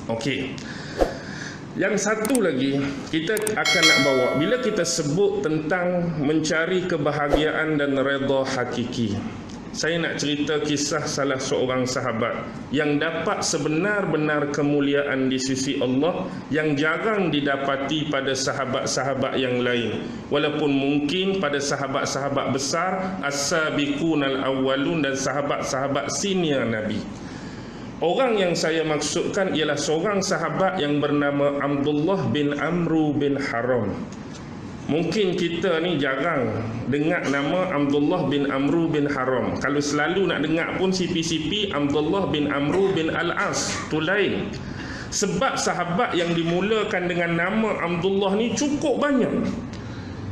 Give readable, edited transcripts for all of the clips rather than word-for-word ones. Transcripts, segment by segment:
Okey. Yang satu lagi kita akan nak bawa, bila kita sebut tentang mencari kebahagiaan dan redha hakiki, saya nak cerita kisah salah seorang sahabat yang dapat sebenar-benar kemuliaan di sisi Allah yang jarang didapati pada sahabat-sahabat yang lain. Walaupun mungkin pada sahabat-sahabat besar, as-sabiqunal awwalun dan sahabat-sahabat senior Nabi. Orang yang saya maksudkan ialah seorang sahabat yang bernama Abdullah bin Amru bin Haram. Mungkin kita ni jarang dengar nama Abdullah bin Amru bin Haram. Kalau selalu nak dengar pun sipi-sipi Abdullah bin Amru bin Al-As, tu lain. Sebab sahabat yang dimulakan dengan nama Abdullah ni cukup banyak.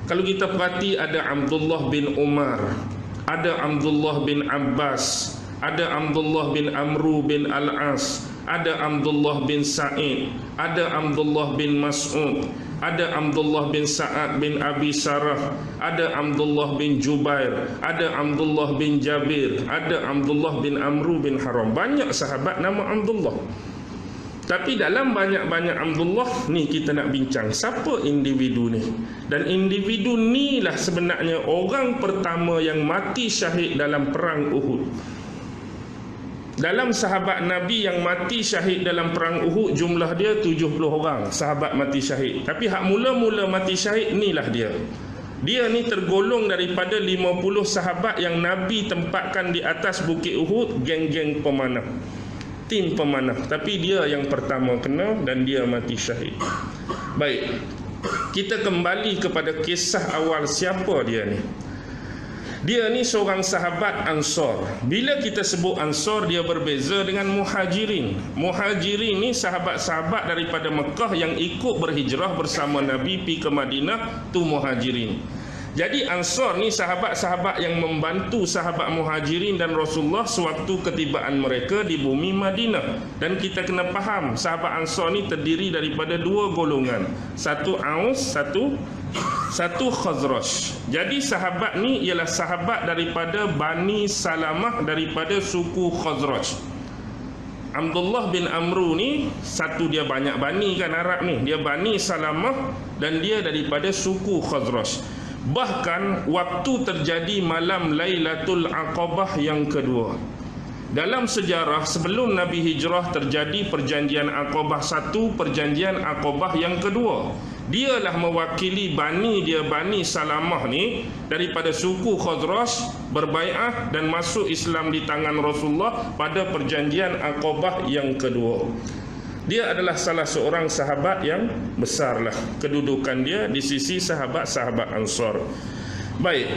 Kalau kita perhati, ada Abdullah bin Umar, ada Abdullah bin Abbas, ada Abdullah bin Amru bin Al-As, ada Abdullah bin Sa'id, ada Abdullah bin Mas'ud, ada Abdullah bin Sa'ad bin Abi Sarah, ada Abdullah bin Jubair, ada Abdullah bin Jabir, ada Abdullah bin Amru bin Haram. Banyak sahabat nama Abdullah. Tapi dalam banyak-banyak Abdullah ni kita nak bincang siapa individu ni. Dan individu ni lah sebenarnya orang pertama yang mati syahid dalam perang Uhud. Dalam sahabat Nabi yang mati syahid dalam perang Uhud, jumlah dia 70 orang sahabat mati syahid. Tapi hak mula-mula mati syahid inilah dia. Dia ni tergolong daripada 50 sahabat yang Nabi tempatkan di atas bukit Uhud, geng-geng pemanah, tim pemanah. Tapi dia yang pertama kena dan dia mati syahid. Baik, kita kembali kepada kisah awal siapa dia ni. Dia ni seorang sahabat Ansar. Bila kita sebut Ansar, dia berbeza dengan Muhajirin. Muhajirin ni sahabat-sahabat daripada Mekah yang ikut berhijrah bersama Nabi pergi ke Madinah, tu Muhajirin. Jadi Ansar ni sahabat-sahabat yang membantu sahabat Muhajirin dan Rasulullah sewaktu ketibaan mereka di bumi Madinah. Dan kita kena faham, sahabat Ansar ni terdiri daripada dua golongan. Satu Aus, satu Khazraj. Jadi sahabat ni ialah sahabat daripada Bani Salamah, daripada suku Khazraj. Abdullah bin Amru ni, satu dia banyak bani kan Arab ni, dia Bani Salamah dan dia daripada suku Khazraj. Bahkan waktu terjadi malam Lailatul Aqabah yang kedua. Dalam sejarah sebelum Nabi hijrah terjadi perjanjian Aqabah 1, perjanjian Aqabah yang kedua. Dialah mewakili Bani Salamah ni daripada suku Khazraj berbai'ah dan masuk Islam di tangan Rasulullah pada perjanjian Aqabah yang kedua. Dia adalah salah seorang sahabat yang besarlah kedudukan dia di sisi sahabat-sahabat Ansar. Baik,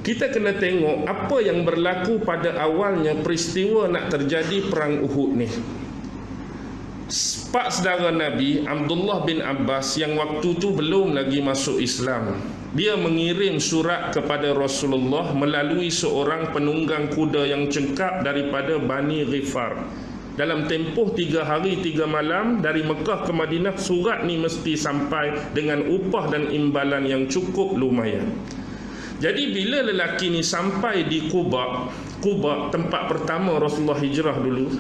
kita kena tengok apa yang berlaku pada awalnya peristiwa nak terjadi perang Uhud ni. Pak saudara Nabi Abdullah bin Abbas yang waktu tu belum lagi masuk Islam, dia mengirim surat kepada Rasulullah melalui seorang penunggang kuda yang cengkap daripada Bani Ghifar. Dalam tempoh 3 hari 3 malam dari Mekah ke Madinah, surat ni mesti sampai dengan upah dan imbalan yang cukup lumayan. Jadi bila lelaki ni sampai di Quba tempat pertama Rasulullah hijrah dulu,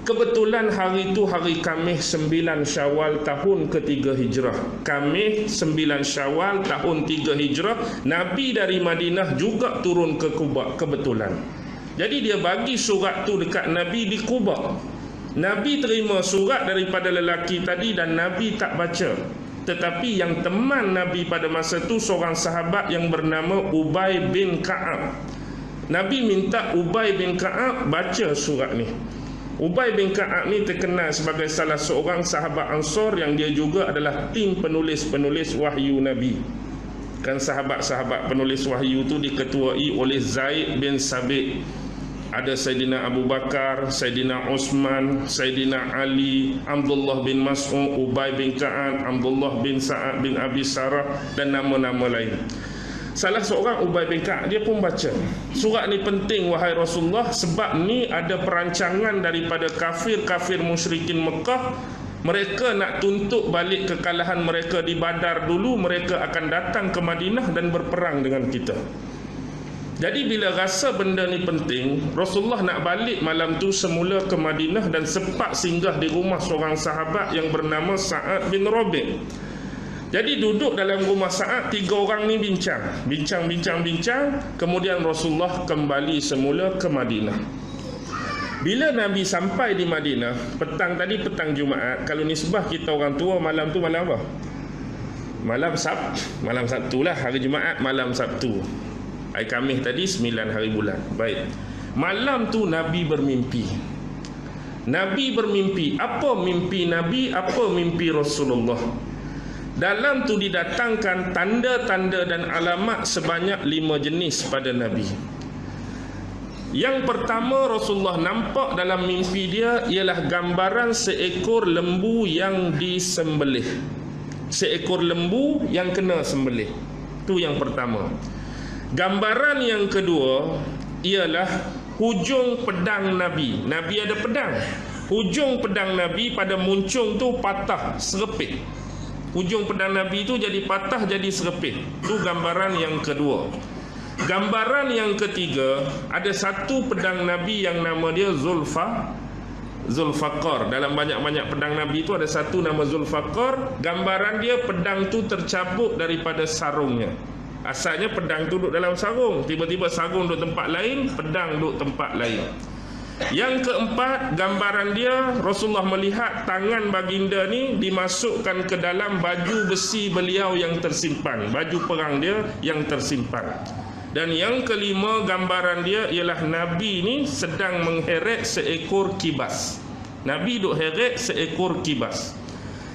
kebetulan hari itu hari Khamis 9 Syawal tahun ketiga hijrah. Khamis 9 Syawal tahun 3 hijrah, Nabi dari Madinah juga turun ke Quba kebetulan. Jadi dia bagi surat tu dekat Nabi di Quba. Nabi terima surat daripada lelaki tadi dan Nabi tak baca. Tetapi yang teman Nabi pada masa tu seorang sahabat yang bernama Ubay bin Ka'ab. Nabi minta Ubay bin Ka'ab baca surat ni. Ubay bin Ka'ab ni terkenal sebagai salah seorang sahabat Ansar yang dia juga adalah tim penulis-penulis wahyu Nabi. Kan sahabat-sahabat penulis wahyu tu diketuai oleh Zaid bin Sabit. Ada Saidina Abu Bakar, Saidina Uthman, Saidina Ali, Abdullah bin Mas'ud, Ubay bin Ka'ab, Abdullah bin Sa'ad bin Abi Sarah dan nama-nama lain. Salah seorang Ubay bin Ka'ab dia pun baca. Surat ni penting wahai Rasulullah sebab ni ada perancangan daripada kafir-kafir musyrikin Mekah. Mereka nak tuntut balik kekalahan mereka di Badar dulu, mereka akan datang ke Madinah dan berperang dengan kita. Jadi bila rasa benda ni penting, Rasulullah nak balik malam tu semula ke Madinah dan sempat singgah di rumah seorang sahabat yang bernama Sa'ad bin Rabi'. Jadi duduk dalam rumah Sa'ad, 3 orang ni bincang. Kemudian Rasulullah kembali semula ke Madinah. Bila Nabi sampai di Madinah, petang tadi petang Jumaat, kalau nisbah kita orang tua, malam tu malam apa? Malam Sabtu lah, hari Jumaat malam Sabtu. Hari Khamis tadi 9 hari bulan. Baik. Malam tu Nabi bermimpi. Apa mimpi Nabi? Apa mimpi Rasulullah? Dalam tu didatangkan tanda-tanda dan alamat sebanyak 5 jenis pada Nabi. Yang pertama Rasulullah nampak dalam mimpi dia ialah gambaran seekor lembu yang disembelih. Seekor lembu yang kena sembelih. Itu yang pertama. Gambaran yang kedua ialah hujung pedang Nabi. Nabi ada pedang. Hujung pedang Nabi pada muncung tu patah, serepit. Hujung pedang Nabi tu jadi patah, jadi serepit. Itu gambaran yang kedua. Gambaran yang ketiga, ada satu pedang Nabi yang nama dia Zulfaqar. Dalam banyak-banyak pedang Nabi itu ada satu nama Zulfaqar. Gambaran dia pedang tu tercabut daripada sarungnya. Asalnya pedang tu duduk dalam sarung, tiba-tiba sarung duduk tempat lain, pedang duduk tempat lain. Yang keempat, gambaran dia Rasulullah melihat tangan baginda ni dimasukkan ke dalam baju besi beliau yang tersimpan, baju perang dia yang tersimpan. Dan yang kelima, gambaran dia ialah Nabi ni sedang mengheret seekor kibas. Nabi duk heret seekor kibas.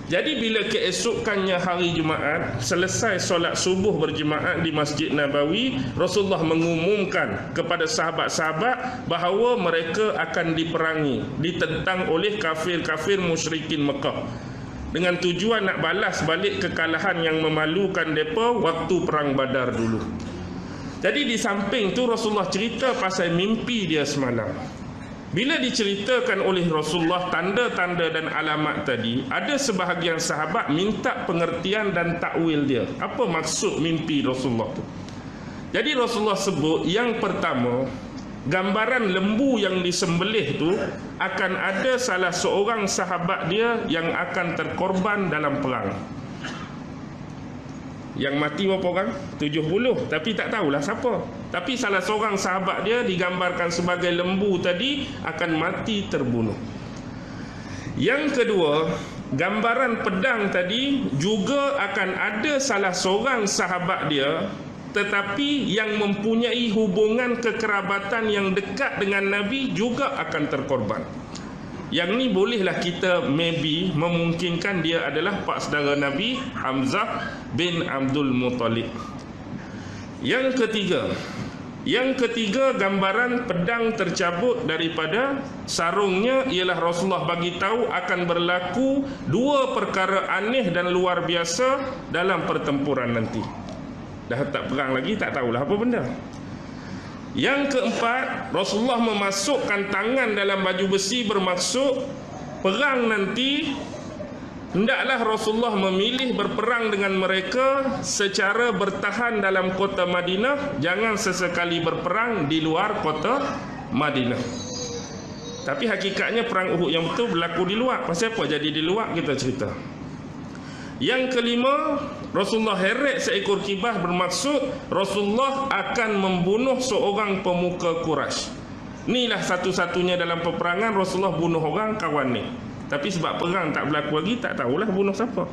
Jadi bila keesokannya hari Jumaat, selesai solat subuh berjemaat di Masjid Nabawi, Rasulullah mengumumkan kepada sahabat-sahabat bahawa mereka akan diperangi, ditentang oleh kafir-kafir musyrikin Mekah, dengan tujuan nak balas balik kekalahan yang memalukan mereka waktu perang Badar dulu. Jadi di samping tu Rasulullah cerita pasal mimpi dia semalam. Bila diceritakan oleh Rasulullah tanda-tanda dan alamat tadi, ada sebahagian sahabat minta pengertian dan takwil dia. Apa maksud mimpi Rasulullah tu? Jadi Rasulullah sebut yang pertama, gambaran lembu yang disembelih tu akan ada salah seorang sahabat dia yang akan terkorban dalam perang. Yang mati berapa orang? 70. Tapi tak tahulah siapa. Tapi salah seorang sahabat dia digambarkan sebagai lembu tadi akan mati terbunuh. Yang kedua, gambaran pedang tadi juga akan ada salah seorang sahabat dia tetapi yang mempunyai hubungan kekerabatan yang dekat dengan Nabi juga akan terkorban. Yang ni bolehlah kita maybe memungkinkan dia adalah pak saudara Nabi, Hamzah bin Abdul Muttalib. Yang ketiga, gambaran pedang tercabut daripada sarungnya ialah Rasulullah bagi tahu akan berlaku 2 perkara aneh dan luar biasa dalam pertempuran nanti. Dah tak perang lagi, tak tahulah apa benda. Yang keempat, Rasulullah memasukkan tangan dalam baju besi bermaksud perang nanti hendaklah Rasulullah memilih berperang dengan mereka secara bertahan dalam kota Madinah, jangan sesekali berperang di luar kota Madinah. Tapi hakikatnya perang Uhud yang betul berlaku di luar. Pasal apa jadi di luar, kita cerita. Yang kelima, Rasulullah heret seekor kibas bermaksud Rasulullah akan membunuh seorang pemuka Quraisy. Inilah satu-satunya dalam peperangan Rasulullah bunuh orang kawan ni. Tapi sebab perang tak berlaku lagi, tak tahulah bunuh siapa.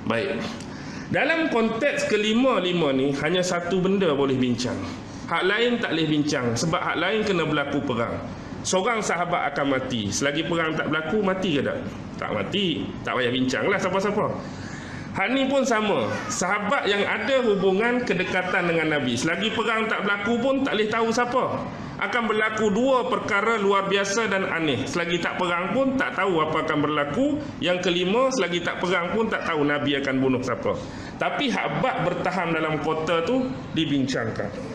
Baik. Dalam konteks kelima-lima ni hanya satu benda boleh bincang. Hak lain tak boleh bincang sebab hak lain kena berlaku perang. Seorang sahabat akan mati. Selagi perang tak berlaku, mati ke tak? Tak mati. Tak payah bincang lah siapa-siapa. Hal ni pun sama. Sahabat yang ada hubungan kedekatan dengan Nabi, selagi perang tak berlaku pun tak boleh tahu siapa. Akan berlaku 2 perkara luar biasa dan aneh. Selagi tak perang pun tak tahu apa akan berlaku. Yang kelima, selagi tak perang pun tak tahu Nabi akan bunuh siapa. Tapi hak bertahan dalam kota tu dibincangkan.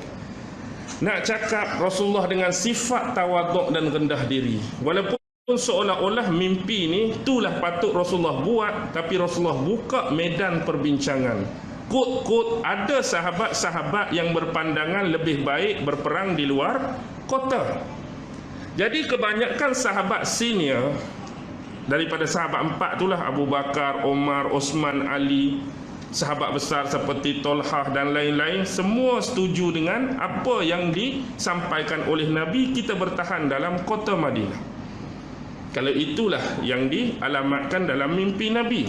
Nak cakap Rasulullah dengan sifat tawaduk dan rendah diri. Walaupun seolah-olah mimpi ni itulah patut Rasulullah buat, tapi Rasulullah buka medan perbincangan. Kod-kod ada sahabat-sahabat yang berpandangan lebih baik berperang di luar kota. Jadi kebanyakan sahabat senior daripada sahabat empat itulah, Abu Bakar, Omar, Osman, Ali, sahabat besar seperti Tolhah dan lain-lain, semua setuju dengan apa yang disampaikan oleh Nabi, kita bertahan dalam kota Madinah. Kalau itulah yang dialamatkan dalam mimpi Nabi.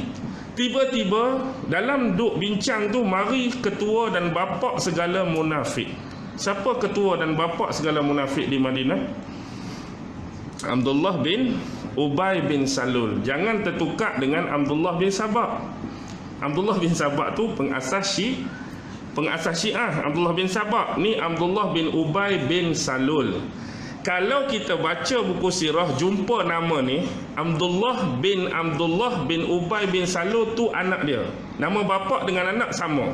Tiba-tiba dalam duk bincang tu, mari ketua dan bapa segala munafik. Siapa ketua dan bapa segala munafik di Madinah? Abdullah bin Ubay bin Salul. Jangan tertukar dengan Abdullah bin Sabah. Abdullah bin Sabah tu pengasas Syiah. Abdullah bin Sabah ni Abdullah bin Ubay bin Salul. Kalau kita baca buku sirah, jumpa nama ni Abdullah bin Ubay bin Salul, tu anak dia. Nama bapa dengan anak sama,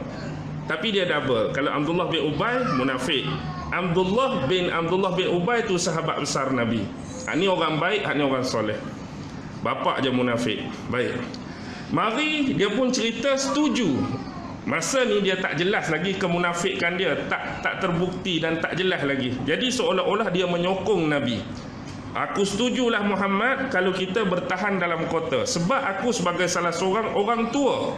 tapi dia double. Kalau Abdullah bin Ubay munafik, Abdullah bin Ubay tu sahabat besar Nabi. Ni orang baik, ni orang soleh. Bapa je munafik. Baik, mari dia pun cerita setuju. Masa ni dia tak jelas lagi kemunafikan dia, tak terbukti dan tak jelas lagi. Jadi seolah-olah dia menyokong Nabi. Aku setujulah Muhammad kalau kita bertahan dalam kota, sebab aku sebagai salah seorang orang tua.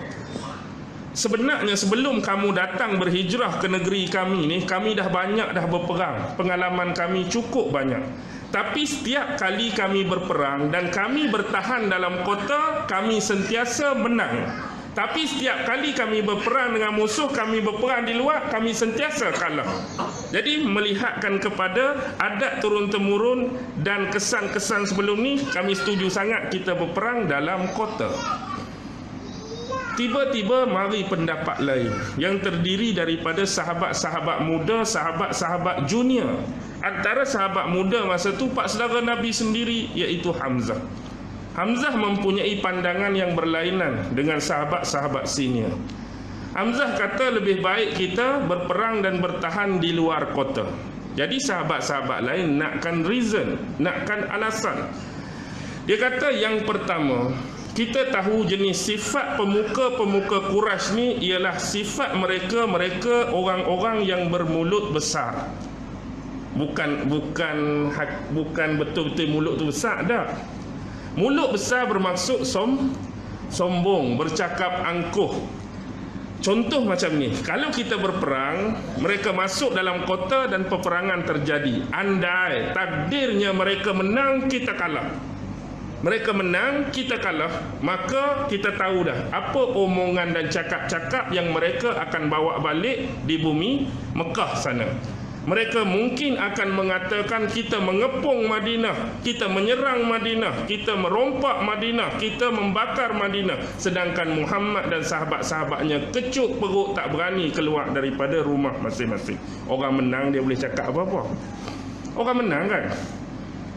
Sebenarnya sebelum kamu datang berhijrah ke negeri kami ni, kami dah banyak dah berperang. Pengalaman kami cukup banyak. Tapi setiap kali kami berperang dan kami bertahan dalam kota, kami sentiasa menang. Tapi setiap kali kami berperang dengan musuh, kami berperang di luar, kami sentiasa kalah. Jadi melihatkan kepada adat turun-temurun dan kesan-kesan sebelum ni, kami setuju sangat kita berperang dalam kota. Tiba-tiba mari pendapat lain yang terdiri daripada sahabat-sahabat muda, sahabat-sahabat junior. Antara sahabat muda masa tu pak saudara Nabi sendiri, iaitu Hamzah. Hamzah mempunyai pandangan yang berlainan dengan sahabat-sahabat senior. Hamzah kata lebih baik kita berperang dan bertahan di luar kota. Jadi sahabat-sahabat lain nakkan reason, nakkan alasan. Dia kata yang pertama, kita tahu jenis sifat pemuka-pemuka Quraisy ni ialah sifat mereka orang-orang yang bermulut besar. Bukan betul-betul mulut tu besar dah. Mulut besar bermaksud sombong, bercakap angkuh. Contoh macam ni, kalau kita berperang, mereka masuk dalam kota dan peperangan terjadi. Andai takdirnya mereka menang, kita kalah. Mereka menang, kita kalah, maka kita tahu dah apa omongan dan cakap-cakap yang mereka akan bawa balik di bumi Mekah sana. Mereka mungkin akan mengatakan kita mengepung Madinah, kita menyerang Madinah, kita merompak Madinah, kita membakar Madinah. Sedangkan Muhammad dan sahabat-sahabatnya kecut perut, tak berani keluar daripada rumah masing-masing. Orang menang dia boleh cakap apa-apa. Orang menang kan?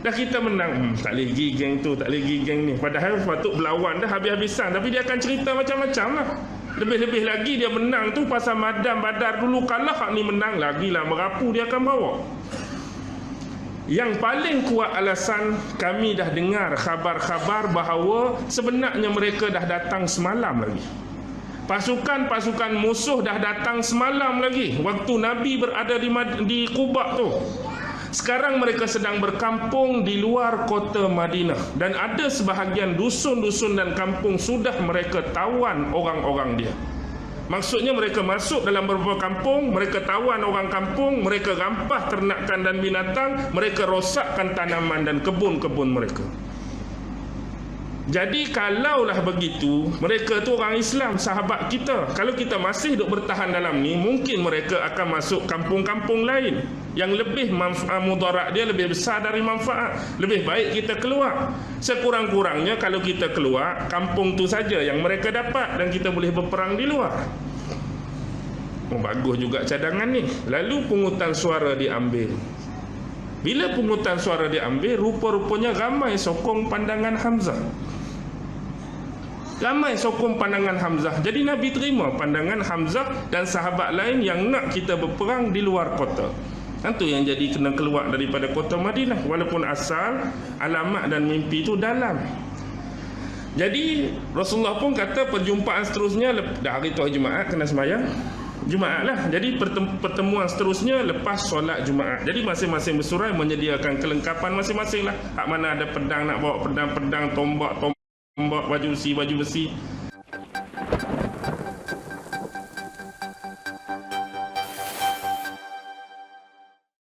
Dah kita menang, tak boleh pergi geng tu, tak boleh pergi geng ni. Padahal patut berlawan dah habis-habisan, tapi dia akan cerita macam-macam lah. Lebih-lebih lagi dia menang tu pasal Madam Badar dulu kalah, hak ni menang lagi lah, merapu dia akan bawa. Yang paling kuat alasan, kami dah dengar khabar-khabar bahawa sebenarnya mereka dah datang semalam lagi. Pasukan-pasukan musuh dah datang semalam lagi, waktu Nabi berada di Quba tu. Sekarang mereka sedang berkampung di luar kota Madinah. Dan ada sebahagian dusun-dusun dan kampung sudah mereka tawan orang-orang dia. Maksudnya mereka masuk dalam beberapa kampung, mereka tawan orang kampung, mereka rampas ternakan dan binatang, mereka rosakkan tanaman dan kebun-kebun mereka. Jadi kalaulah begitu, mereka tu orang Islam, sahabat kita. Kalau kita masih duk bertahan dalam ni, mungkin mereka akan masuk kampung-kampung lain yang lebih mudarat dia lebih besar dari manfaat. Lebih baik kita keluar. Sekurang-kurangnya kalau kita keluar, kampung tu saja yang mereka dapat dan kita boleh berperang di luar. Oh, bagus juga cadangan ni. Lalu pungutan suara diambil. Bila pungutan suara diambil, rupa-rupanya ramai sokong pandangan Hamzah. Ramai sokong pandangan Hamzah. Jadi Nabi terima pandangan Hamzah dan sahabat lain yang nak kita berperang di luar kota. Itu yang jadi kena keluar daripada kota Madinah. Walaupun asal, alamat dan mimpi itu dalam. Jadi Rasulullah pun kata perjumpaan seterusnya dah hari tu hari Jumaat kena sembahyang Jumaat lah. Jadi pertemuan seterusnya lepas solat Jumaat. Jadi masing-masing bersurai menyediakan kelengkapan masing-masing lah. Hak mana ada pedang nak bawa pedang, tombak, baju besi,